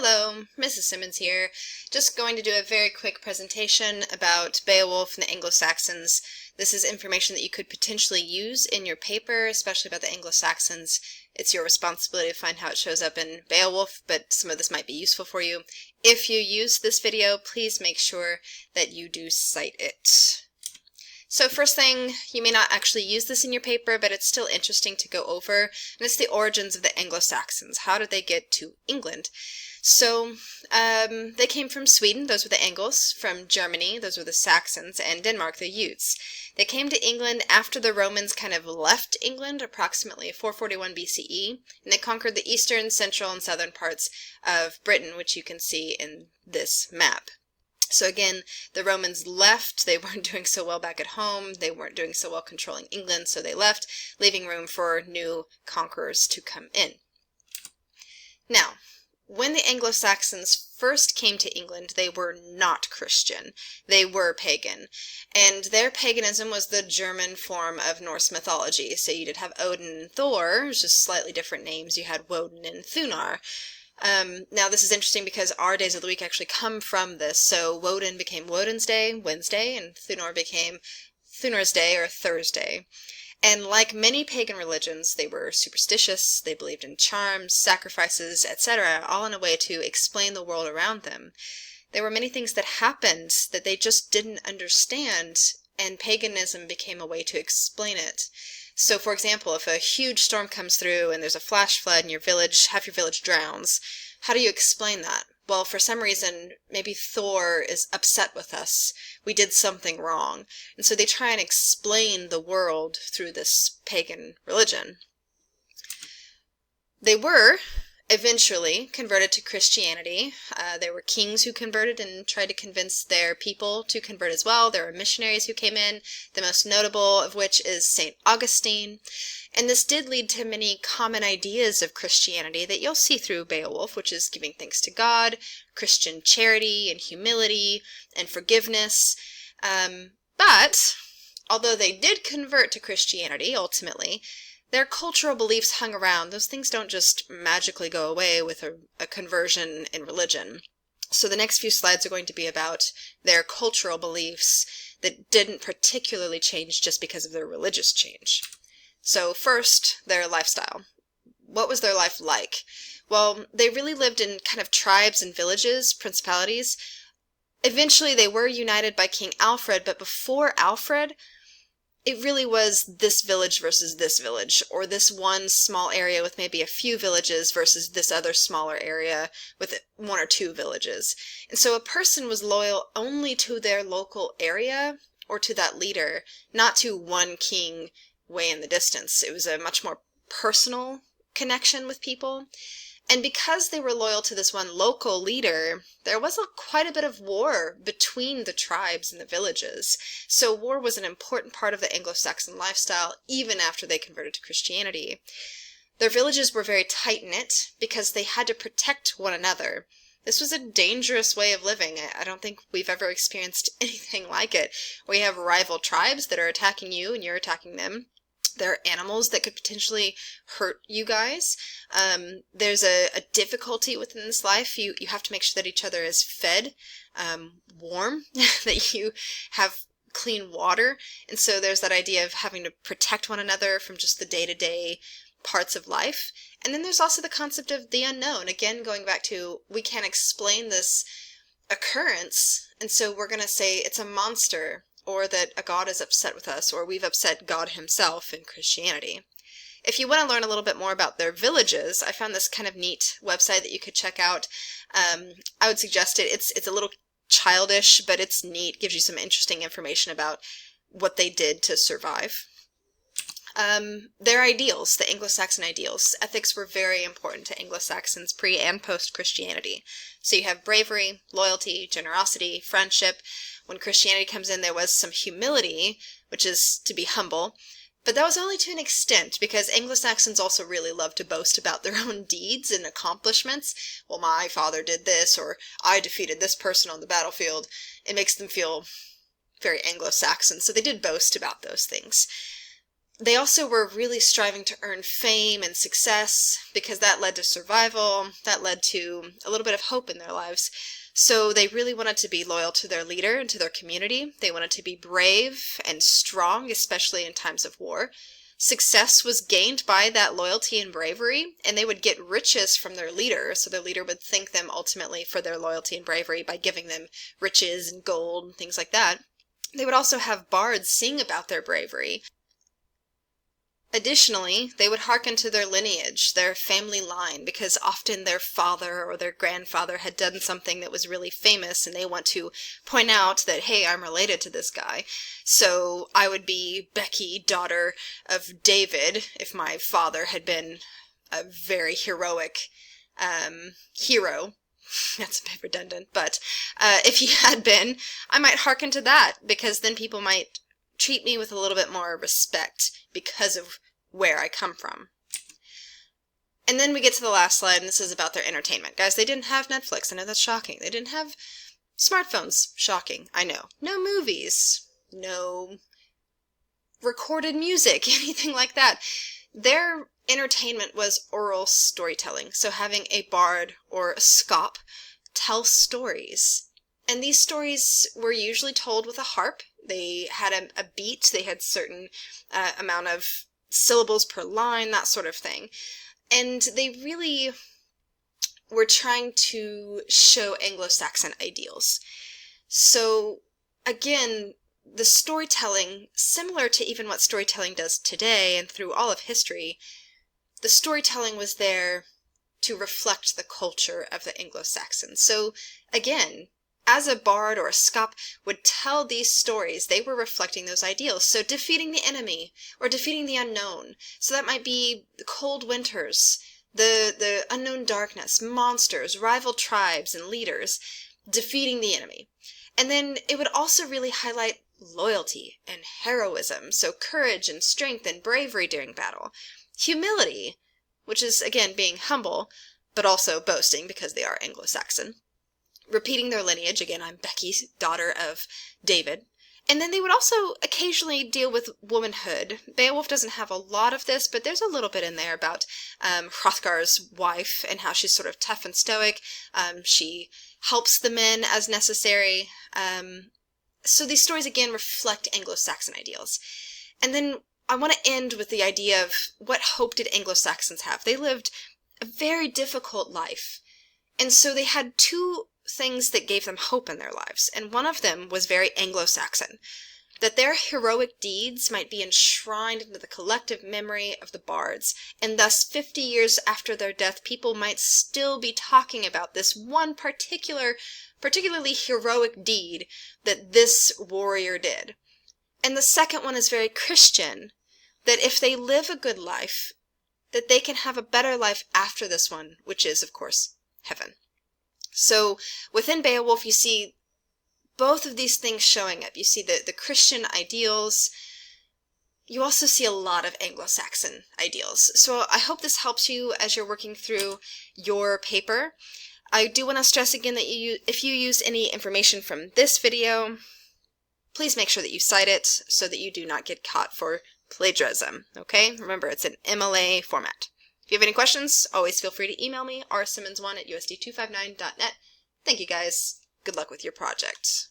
Hello, Mrs. Simmons here. Just going to do a very quick presentation about Beowulf and the Anglo-Saxons. This is information that you could potentially use in your paper, especially about the Anglo-Saxons. It's your responsibility to find how it shows up in Beowulf, but some of this might be useful for you. If you use this video, please make sure that you do cite it. So first thing, you may not actually use this in your paper, but it's still interesting to go over, and it's the origins of the Anglo-Saxons. How did they get to England? So, they came from Sweden, those were the Angles, from Germany, those were the Saxons, and Denmark, the Utes. They came to England after the Romans kind of left England, approximately 441 BCE, and they conquered the eastern, central, and southern parts of Britain, which you can see in this map. So again, the Romans left, they weren't doing so well back at home, they weren't doing so well controlling England, so they left, leaving room for new conquerors to come in. Now, when the Anglo-Saxons first came to England, they were not Christian. They were pagan. And their paganism was the German form of Norse mythology. So you did have Odin and Thor, just slightly different names. You had Woden and Thunar. Now this is interesting because our days of the week actually come from this. So Woden became Woden's Day, Wednesday, and Thunar became Thunar's Day, or Thursday. And like many pagan religions, they were superstitious, they believed in charms, sacrifices, etc., all in a way to explain the world around them. There were many things that happened that they just didn't understand, and paganism became a way to explain it. So for example, if a huge storm comes through and there's a flash flood in your village, half your village drowns, how do you explain that? Well, for some reason, maybe Thor is upset with us. We did something wrong. And so they try and explain the world through this pagan religion. They were eventually converted to Christianity. There were kings who converted and tried to convince their people to convert as well. There were missionaries who came in, the most notable of which is St. Augustine. And this did lead to many common ideas of Christianity that you'll see through Beowulf, which is giving thanks to God, Christian charity and humility and forgiveness. But although they did convert to Christianity ultimately, their cultural beliefs hung around. Those things don't just magically go away with a conversion in religion. So the next few slides are going to be about their cultural beliefs that didn't particularly change just because of their religious change. So first, their lifestyle. What was their life like? Well, they really lived in kind of tribes and villages, principalities. Eventually they were united by King Alfred, but before Alfred, it really was this village versus this village, or this one small area with maybe a few villages versus this other smaller area with one or two villages. And so a person was loyal only to their local area or to that leader, not to one king way in the distance. It was a much more personal connection with people. And because they were loyal to this one local leader, there was quite a bit of war between the tribes and the villages. So war was an important part of the Anglo-Saxon lifestyle even after they converted to Christianity. Their villages were very tight-knit because they had to protect one another. This was a dangerous way of living. I don't think we've ever experienced anything like it. We have rival tribes that are attacking you and you're attacking them. There are animals that could potentially hurt you guys. There's a difficulty within this life. You have to make sure that each other is fed, warm, that you have clean water. And so there's that idea of having to protect one another from just the day-to-day parts of life. And then there's also the concept of the unknown. Again, going back to, we can't explain this occurrence, and so we're going to say it's a monster, or that a god is upset with us, or we've upset God himself in Christianity. If you want to learn a little bit more about their villages, I found this kind of neat website that you could check out. I would suggest it. It's a little childish, but it's neat. Gives you some interesting information about what they did to survive. Their ideals, the Anglo-Saxon ideals. Ethics were very important to Anglo-Saxons pre- and post-Christianity. So you have bravery, loyalty, generosity, friendship. When Christianity comes in, there was some humility, which is to be humble, but that was only to an extent, because Anglo-Saxons also really love to boast about their own deeds and accomplishments. Well, my father did this, or I defeated this person on the battlefield. It makes them feel very Anglo-Saxon, so they did boast about those things. They also were really striving to earn fame and success because that led to survival, that led to a little bit of hope in their lives. So they really wanted to be loyal to their leader and to their community. They wanted to be brave and strong, especially in times of war. Success was gained by that loyalty and bravery, and they would get riches from their leader, so their leader would thank them ultimately for their loyalty and bravery by giving them riches and gold and things like that. They would also have bards sing about their bravery. Additionally, they would hearken to their lineage, their family line, because often their father or their grandfather had done something that was really famous, and they want to point out that, hey, I'm related to this guy. So I would be Becky, daughter of David, if my father had been a very heroic hero. That's a bit redundant, but if he had been, I might hearken to that, because then people might treat me with a little bit more respect because of where I come from. And then we get to the last slide, and this is about their entertainment. Guys, they didn't have Netflix. I know that's shocking. They didn't have smartphones. Shocking. I know. No movies. No recorded music. Anything like that. Their entertainment was oral storytelling. So having a bard or a scop tell stories. And these stories were usually told with a harp. They had a beat. They had certain amount of syllables per line, that sort of thing. And they really were trying to show Anglo-Saxon ideals. So, again, the storytelling, similar to even what storytelling does today and through all of history, the storytelling was there to reflect the culture of the Anglo-Saxons. So, again, as a bard or a scop would tell these stories, they were reflecting those ideals. So defeating the enemy or defeating the unknown. So that might be the cold winters, the unknown darkness, monsters, rival tribes and leaders, defeating the enemy. And then it would also really highlight loyalty and heroism. So courage and strength and bravery during battle. Humility, which is, again, being humble, but also boasting because they are Anglo-Saxon. Repeating their lineage, again, I'm Becky, daughter of David. And then they would also occasionally deal with womanhood. Beowulf doesn't have a lot of this, but there's a little bit in there about Hrothgar's wife and how she's sort of tough and stoic. She helps the men as necessary. So these stories, again, reflect Anglo-Saxon ideals. And then I want to end with the idea of what hope did Anglo-Saxons have? They lived a very difficult life. And so they had two things that gave them hope in their lives, and one of them was very Anglo-Saxon, that their heroic deeds might be enshrined into the collective memory of the bards, and thus 50 years after their death, people might still be talking about this one particularly heroic deed that this warrior did. And the second one is very Christian, that if they live a good life, that they can have a better life after this one, which is, of course, heaven. So within Beowulf, you see both of these things showing up. You see the Christian ideals. You also see a lot of Anglo-Saxon ideals. So I hope this helps you as you're working through your paper. I do want to stress again that if you use any information from this video, please make sure that you cite it so that you do not get caught for plagiarism. Okay? Remember, it's an MLA format. If you have any questions, always feel free to email me, rsimmons1@usd259.net. Thank you, guys. Good luck with your project.